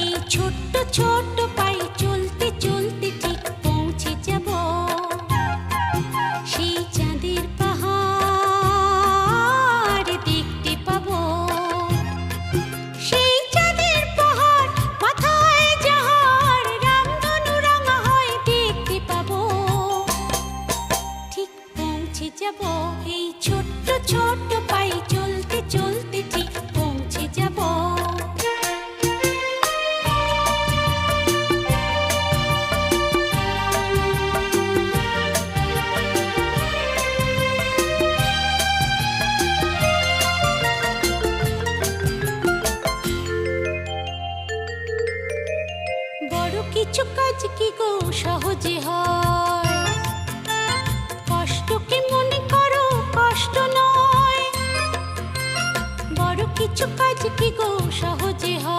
এই ছোট্ট ছোট্ট পায়ে চলতে চলতে ঠিক পৌঁছে যাব সেই চাঁদের পাহাড় দেখতে পাবো। সেই চাঁদের পাহাড় মাথায় যাহার রামধনু রাঙা হয় দেখতে পাবো। ঠিক পৌঁছে যাব এই ছোট্ট ছোট্ট পায়ে চলতে চলতে ঠিক পৌঁছে যাব। বড় কিছু কাজ কি গো সহজে হয়, কষ্টকে মনে করো কষ্ট নয়। বড় কিছু কাজ কি গো সহজে হয়।